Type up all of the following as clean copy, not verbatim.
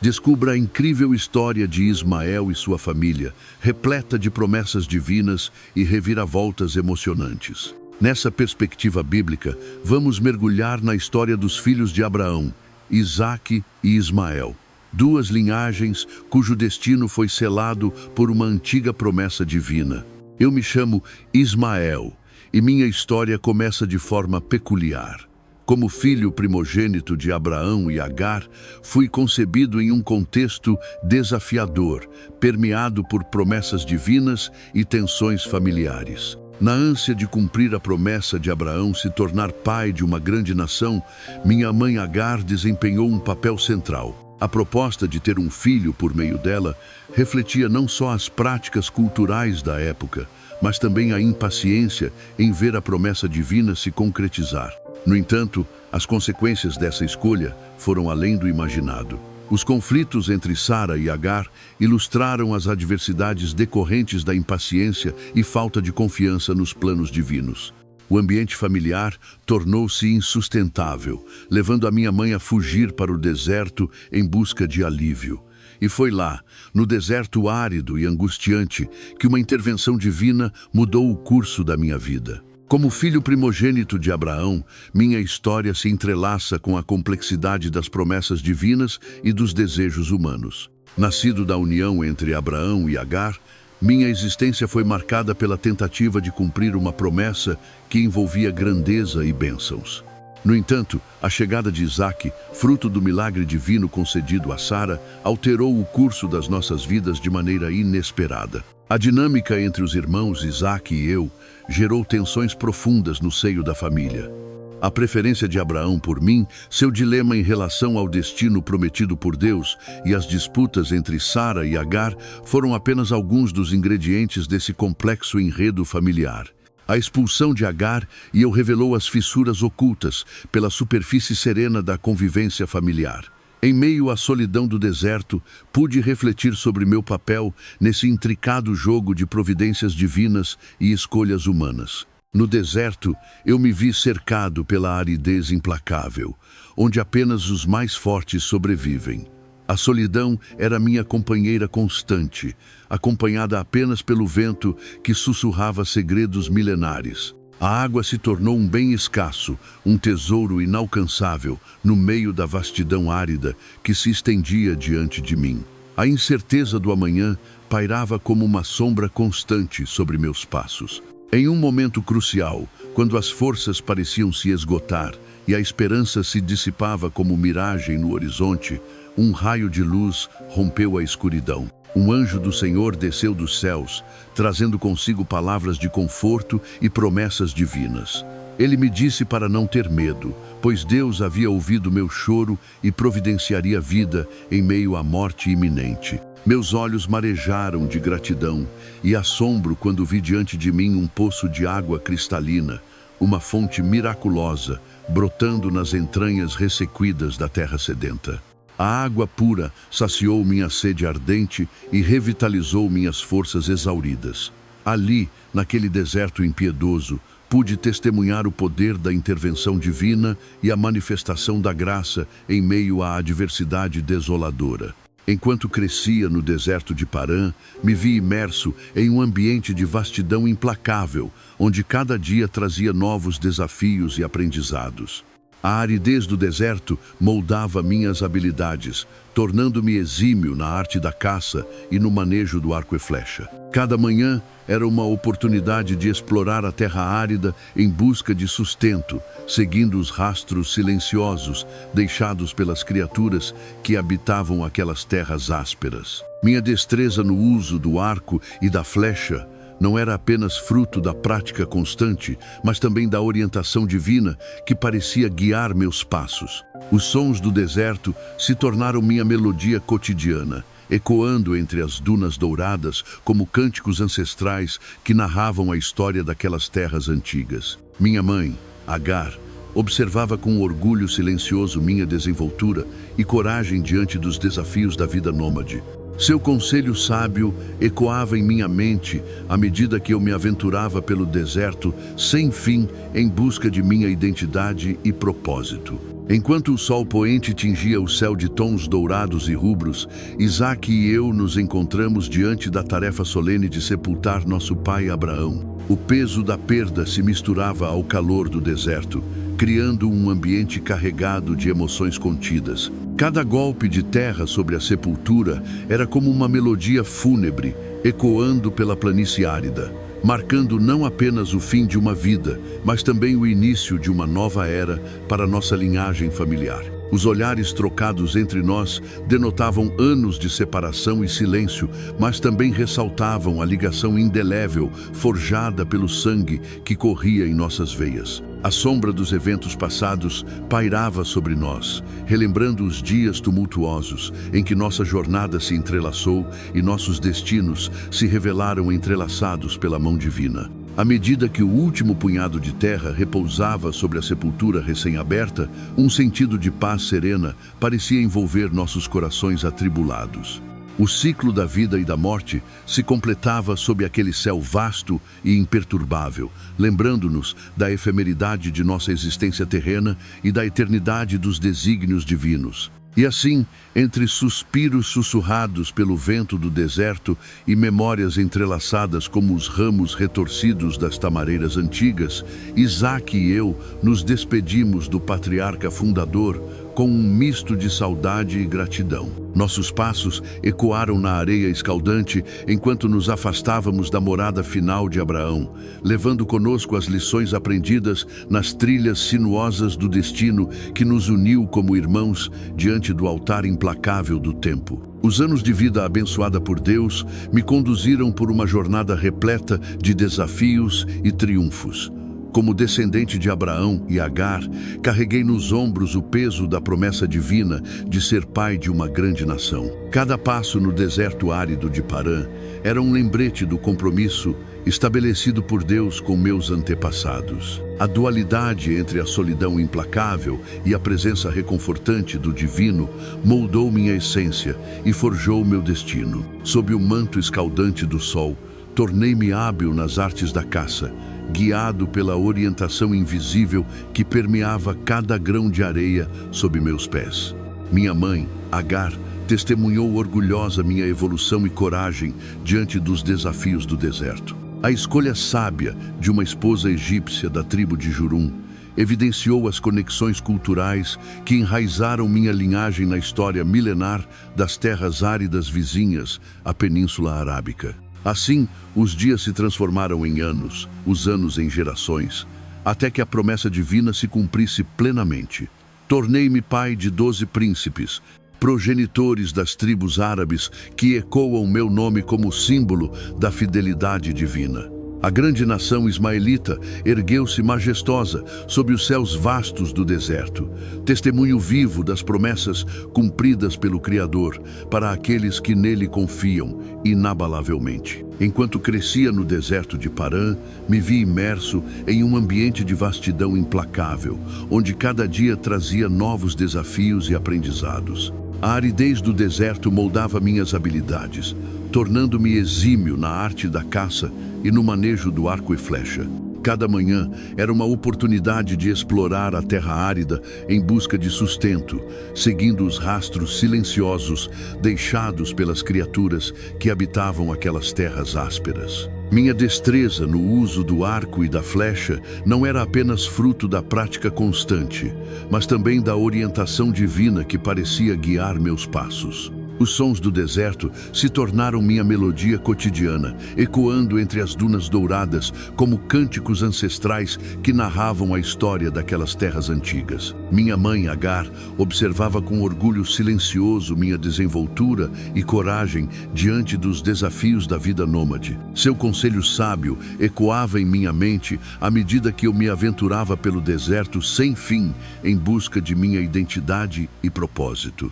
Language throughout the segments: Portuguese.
Descubra a incrível história de Ismael e sua família, repleta de promessas divinas e reviravoltas emocionantes. Nessa perspectiva bíblica, vamos mergulhar na história dos filhos de Abraão, Isaque e Ismael. Duas linhagens cujo destino foi selado por uma antiga promessa divina. Eu me chamo Ismael e minha história começa de forma peculiar. Como filho primogênito de Abraão e Agar, fui concebido em um contexto desafiador, permeado por promessas divinas e tensões familiares. Na ânsia de cumprir a promessa de Abraão se tornar pai de uma grande nação, minha mãe Agar desempenhou um papel central. A proposta de ter um filho por meio dela refletia não só as práticas culturais da época, mas também a impaciência em ver a promessa divina se concretizar. No entanto, as consequências dessa escolha foram além do imaginado. Os conflitos entre Sara e Agar ilustraram as adversidades decorrentes da impaciência e falta de confiança nos planos divinos. O ambiente familiar tornou-se insustentável, levando a minha mãe a fugir para o deserto em busca de alívio. E foi lá, no deserto árido e angustiante, que uma intervenção divina mudou o curso da minha vida. Como filho primogênito de Abraão, minha história se entrelaça com a complexidade das promessas divinas e dos desejos humanos. Nascido da união entre Abraão e Agar, minha existência foi marcada pela tentativa de cumprir uma promessa que envolvia grandeza e bênçãos. No entanto, a chegada de Isaque, fruto do milagre divino concedido a Sara, alterou o curso das nossas vidas de maneira inesperada. A dinâmica entre os irmãos Isaque e eu gerou tensões profundas no seio da família. A preferência de Abraão por mim, seu dilema em relação ao destino prometido por Deus e as disputas entre Sara e Agar foram apenas alguns dos ingredientes desse complexo enredo familiar. A expulsão de Agar revelou as fissuras ocultas pela superfície serena da convivência familiar. Em meio à solidão do deserto, pude refletir sobre meu papel nesse intricado jogo de providências divinas e escolhas humanas. No deserto, eu me vi cercado pela aridez implacável, onde apenas os mais fortes sobrevivem. A solidão era minha companheira constante, acompanhada apenas pelo vento que sussurrava segredos milenares. A água se tornou um bem escasso, um tesouro inalcançável, no meio da vastidão árida que se estendia diante de mim. A incerteza do amanhã pairava como uma sombra constante sobre meus passos. Em um momento crucial, quando as forças pareciam se esgotar e a esperança se dissipava como miragem no horizonte, um raio de luz rompeu a escuridão. Um anjo do Senhor desceu dos céus, trazendo consigo palavras de conforto e promessas divinas. Ele me disse para não ter medo, pois Deus havia ouvido meu choro e providenciaria vida em meio à morte iminente. Meus olhos marejaram de gratidão e assombro quando vi diante de mim um poço de água cristalina, uma fonte miraculosa, brotando nas entranhas ressequidas da terra sedenta. A água pura saciou minha sede ardente e revitalizou minhas forças exauridas. Ali, naquele deserto impiedoso, pude testemunhar o poder da intervenção divina e a manifestação da graça em meio à adversidade desoladora. Enquanto crescia no deserto de Parã, me vi imerso em um ambiente de vastidão implacável, onde cada dia trazia novos desafios e aprendizados. A aridez do deserto moldava minhas habilidades, tornando-me exímio na arte da caça e no manejo do arco e flecha. Cada manhã era uma oportunidade de explorar a terra árida em busca de sustento, seguindo os rastros silenciosos deixados pelas criaturas que habitavam aquelas terras ásperas. Minha destreza no uso do arco e da flecha não era apenas fruto da prática constante, mas também da orientação divina que parecia guiar meus passos. Os sons do deserto se tornaram minha melodia cotidiana, ecoando entre as dunas douradas como cânticos ancestrais que narravam a história daquelas terras antigas. Minha mãe, Agar, observava com orgulho silencioso minha desenvoltura e coragem diante dos desafios da vida nômade. Seu conselho sábio ecoava em minha mente à medida que eu me aventurava pelo deserto sem fim em busca de minha identidade e propósito. Enquanto o sol poente tingia o céu de tons dourados e rubros, Isaque e eu nos encontramos diante da tarefa solene de sepultar nosso pai Abraão. O peso da perda se misturava ao calor do deserto, criando um ambiente carregado de emoções contidas. Cada golpe de terra sobre a sepultura era como uma melodia fúnebre, ecoando pela planície árida, marcando não apenas o fim de uma vida, mas também o início de uma nova era para nossa linhagem familiar. Os olhares trocados entre nós denotavam anos de separação e silêncio, mas também ressaltavam a ligação indelével forjada pelo sangue que corria em nossas veias. A sombra dos eventos passados pairava sobre nós, relembrando os dias tumultuosos em que nossa jornada se entrelaçou e nossos destinos se revelaram entrelaçados pela mão divina. À medida que o último punhado de terra repousava sobre a sepultura recém-aberta, um sentido de paz serena parecia envolver nossos corações atribulados. O ciclo da vida e da morte se completava sob aquele céu vasto e imperturbável, lembrando-nos da efemeridade de nossa existência terrena e da eternidade dos desígnios divinos. E assim, entre suspiros sussurrados pelo vento do deserto e memórias entrelaçadas como os ramos retorcidos das tamareiras antigas, Isaque e eu nos despedimos do patriarca fundador com um misto de saudade e gratidão. Nossos passos ecoaram na areia escaldante enquanto nos afastávamos da morada final de Abraão, levando conosco as lições aprendidas nas trilhas sinuosas do destino que nos uniu como irmãos diante do altar implacável do tempo. Os anos de vida abençoada por Deus me conduziram por uma jornada repleta de desafios e triunfos. Como descendente de Abraão e Agar, carreguei nos ombros o peso da promessa divina de ser pai de uma grande nação. Cada passo no deserto árido de Parã era um lembrete do compromisso estabelecido por Deus com meus antepassados. A dualidade entre a solidão implacável e a presença reconfortante do divino moldou minha essência e forjou meu destino. Sob o manto escaldante do sol, tornei-me hábil nas artes da caça, guiado pela orientação invisível que permeava cada grão de areia sob meus pés. Minha mãe, Agar, testemunhou orgulhosa minha evolução e coragem diante dos desafios do deserto. A escolha sábia de uma esposa egípcia da tribo de Jurum evidenciou as conexões culturais que enraizaram minha linhagem na história milenar das terras áridas vizinhas à Península Arábica. Assim, os dias se transformaram em anos, os anos em gerações, até que a promessa divina se cumprisse plenamente. Tornei-me pai de 12 príncipes, progenitores das tribos árabes que ecoam meu nome como símbolo da fidelidade divina. A grande nação ismaelita ergueu-se majestosa sob os céus vastos do deserto, testemunho vivo das promessas cumpridas pelo Criador para aqueles que nele confiam inabalavelmente. Enquanto crescia no deserto de Parã, me vi imerso em um ambiente de vastidão implacável, onde cada dia trazia novos desafios e aprendizados. A aridez do deserto moldava minhas habilidades, tornando-me exímio na arte da caça e no manejo do arco e flecha. Cada manhã era uma oportunidade de explorar a terra árida em busca de sustento, seguindo os rastros silenciosos deixados pelas criaturas que habitavam aquelas terras ásperas. Minha destreza no uso do arco e da flecha não era apenas fruto da prática constante, mas também da orientação divina que parecia guiar meus passos. Os sons do deserto se tornaram minha melodia cotidiana, ecoando entre as dunas douradas como cânticos ancestrais que narravam a história daquelas terras antigas. Minha mãe, Agar, observava com orgulho silencioso minha desenvoltura e coragem diante dos desafios da vida nômade. Seu conselho sábio ecoava em minha mente à medida que eu me aventurava pelo deserto sem fim em busca de minha identidade e propósito.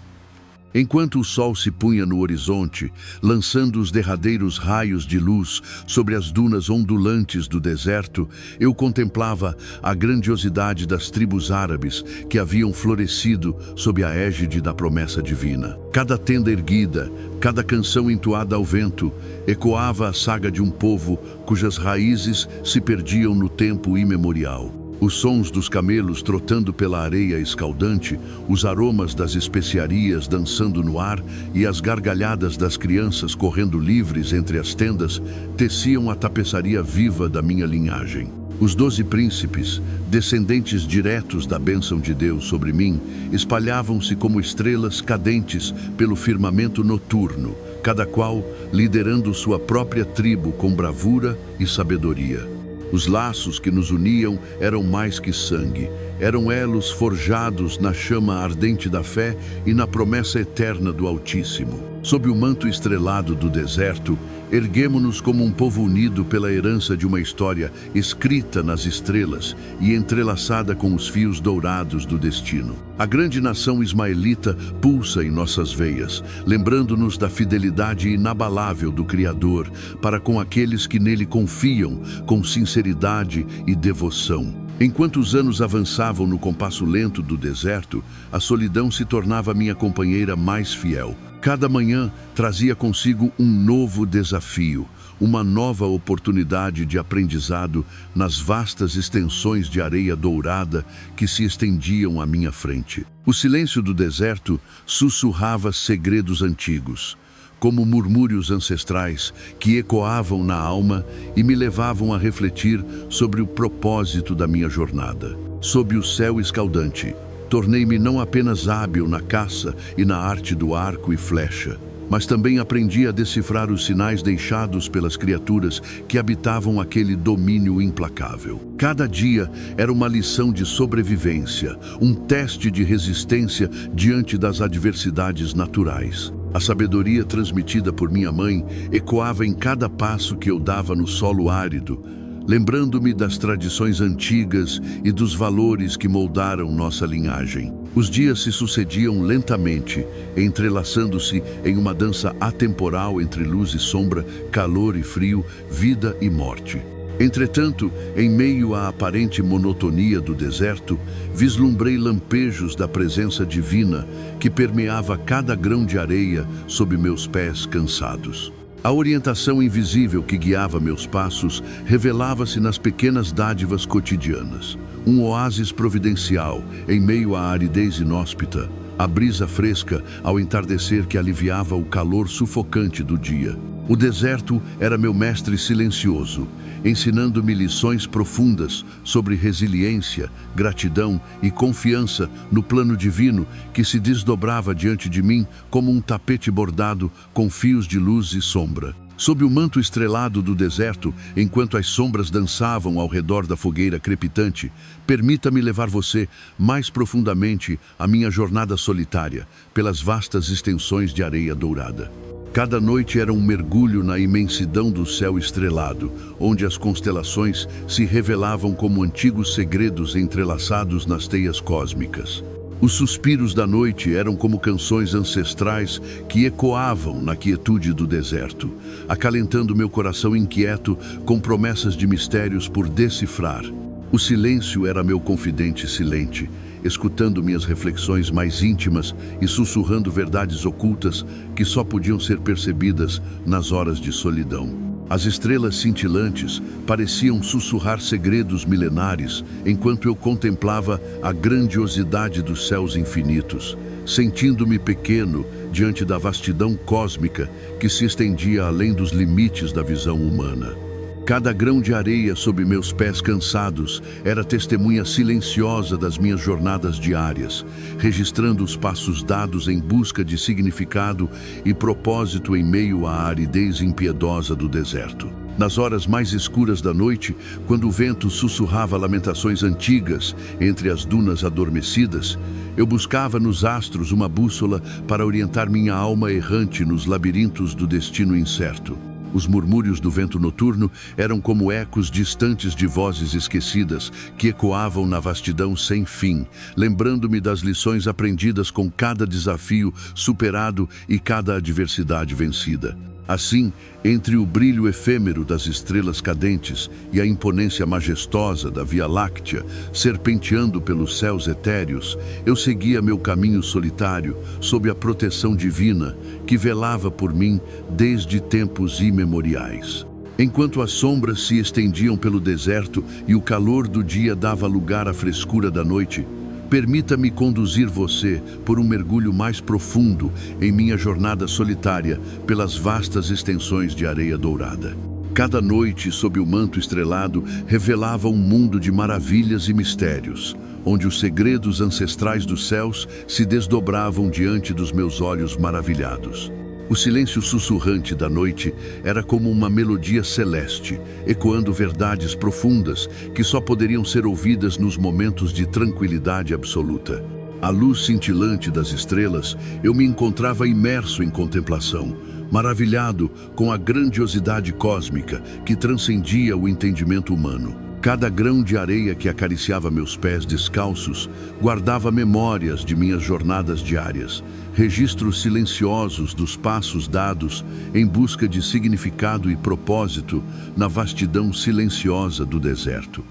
Enquanto o sol se punha no horizonte, lançando os derradeiros raios de luz sobre as dunas ondulantes do deserto, eu contemplava a grandiosidade das tribos árabes que haviam florescido sob a égide da promessa divina. Cada tenda erguida, cada canção entoada ao vento, ecoava a saga de um povo cujas raízes se perdiam no tempo imemorial. Os sons dos camelos trotando pela areia escaldante, os aromas das especiarias dançando no ar e as gargalhadas das crianças correndo livres entre as tendas teciam a tapeçaria viva da minha linhagem. Os 12 príncipes, descendentes diretos da bênção de Deus sobre mim, espalhavam-se como estrelas cadentes pelo firmamento noturno, cada qual liderando sua própria tribo com bravura e sabedoria. Os laços que nos uniam eram mais que sangue, eram elos forjados na chama ardente da fé e na promessa eterna do Altíssimo. Sob o manto estrelado do deserto, erguemo-nos como um povo unido pela herança de uma história escrita nas estrelas e entrelaçada com os fios dourados do destino. A grande nação ismaelita pulsa em nossas veias, lembrando-nos da fidelidade inabalável do Criador para com aqueles que nele confiam com sinceridade e devoção. Enquanto os anos avançavam no compasso lento do deserto, a solidão se tornava minha companheira mais fiel. Cada manhã trazia consigo um novo desafio, uma nova oportunidade de aprendizado nas vastas extensões de areia dourada que se estendiam à minha frente. O silêncio do deserto sussurrava segredos antigos, como murmúrios ancestrais que ecoavam na alma e me levavam a refletir sobre o propósito da minha jornada. Sob o céu escaldante, tornei-me não apenas hábil na caça e na arte do arco e flecha, mas também aprendi a decifrar os sinais deixados pelas criaturas que habitavam aquele domínio implacável. Cada dia era uma lição de sobrevivência, um teste de resistência diante das adversidades naturais. A sabedoria transmitida por minha mãe ecoava em cada passo que eu dava no solo árido, lembrando-me das tradições antigas e dos valores que moldaram nossa linhagem. Os dias se sucediam lentamente, entrelaçando-se em uma dança atemporal entre luz e sombra, calor e frio, vida e morte. Entretanto, em meio à aparente monotonia do deserto, vislumbrei lampejos da presença divina que permeava cada grão de areia sob meus pés cansados. A orientação invisível que guiava meus passos revelava-se nas pequenas dádivas cotidianas. Um oásis providencial em meio à aridez inóspita, a brisa fresca ao entardecer que aliviava o calor sufocante do dia. O deserto era meu mestre silencioso, ensinando-me lições profundas sobre resiliência, gratidão e confiança no plano divino que se desdobrava diante de mim como um tapete bordado com fios de luz e sombra. Sob o manto estrelado do deserto, enquanto as sombras dançavam ao redor da fogueira crepitante, permita-me levar você mais profundamente a minha jornada solitária pelas vastas extensões de areia dourada. Cada noite era um mergulho na imensidão do céu estrelado, onde as constelações se revelavam como antigos segredos entrelaçados nas teias cósmicas. Os suspiros da noite eram como canções ancestrais que ecoavam na quietude do deserto, acalentando meu coração inquieto com promessas de mistérios por decifrar. O silêncio era meu confidente silente, escutando minhas reflexões mais íntimas e sussurrando verdades ocultas que só podiam ser percebidas nas horas de solidão. As estrelas cintilantes pareciam sussurrar segredos milenares enquanto eu contemplava a grandiosidade dos céus infinitos, sentindo-me pequeno diante da vastidão cósmica que se estendia além dos limites da visão humana. Cada grão de areia sob meus pés cansados era testemunha silenciosa das minhas jornadas diárias, registrando os passos dados em busca de significado e propósito em meio à aridez impiedosa do deserto. Nas horas mais escuras da noite, quando o vento sussurrava lamentações antigas entre as dunas adormecidas, eu buscava nos astros uma bússola para orientar minha alma errante nos labirintos do destino incerto. Os murmúrios do vento noturno eram como ecos distantes de vozes esquecidas que ecoavam na vastidão sem fim, lembrando-me das lições aprendidas com cada desafio superado e cada adversidade vencida. Assim, entre o brilho efêmero das estrelas cadentes e a imponência majestosa da Via Láctea, serpenteando pelos céus etéreos, eu seguia meu caminho solitário, sob a proteção divina, que velava por mim desde tempos imemoriais. Enquanto as sombras se estendiam pelo deserto e o calor do dia dava lugar à frescura da noite, permita-me conduzir você por um mergulho mais profundo em minha jornada solitária pelas vastas extensões de areia dourada. Cada noite, sob o manto estrelado, revelava um mundo de maravilhas e mistérios, onde os segredos ancestrais dos céus se desdobravam diante dos meus olhos maravilhados. O silêncio sussurrante da noite era como uma melodia celeste, ecoando verdades profundas que só poderiam ser ouvidas nos momentos de tranquilidade absoluta. À luz cintilante das estrelas, eu me encontrava imerso em contemplação, maravilhado com a grandiosidade cósmica que transcendia o entendimento humano. Cada grão de areia que acariciava meus pés descalços guardava memórias de minhas jornadas diárias, registros silenciosos dos passos dados em busca de significado e propósito na vastidão silenciosa do deserto.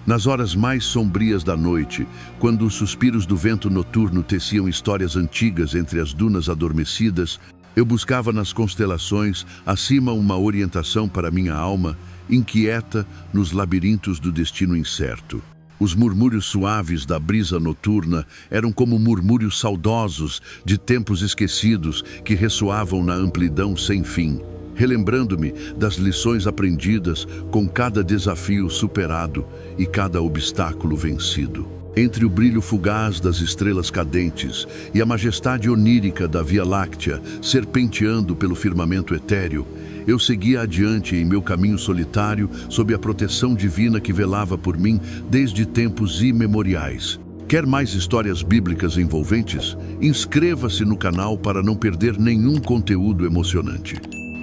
Nas horas mais sombrias da noite, quando os suspiros do vento noturno teciam histórias antigas entre as dunas adormecidas, eu buscava nas constelações, acima, uma orientação para minha alma, inquieta nos labirintos do destino incerto. Os murmúrios suaves da brisa noturna eram como murmúrios saudosos de tempos esquecidos que ressoavam na amplidão sem fim, relembrando-me das lições aprendidas com cada desafio superado e cada obstáculo vencido. Entre o brilho fugaz das estrelas cadentes e a majestade onírica da Via Láctea serpenteando pelo firmamento etéreo, eu seguia adiante em meu caminho solitário sob a proteção divina que velava por mim desde tempos imemoriais. Quer mais histórias bíblicas envolventes? Inscreva-se no canal para não perder nenhum conteúdo emocionante.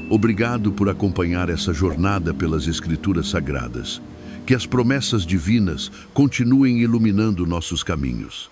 Obrigado por acompanhar essa jornada pelas Escrituras Sagradas. Que as promessas divinas continuem iluminando nossos caminhos.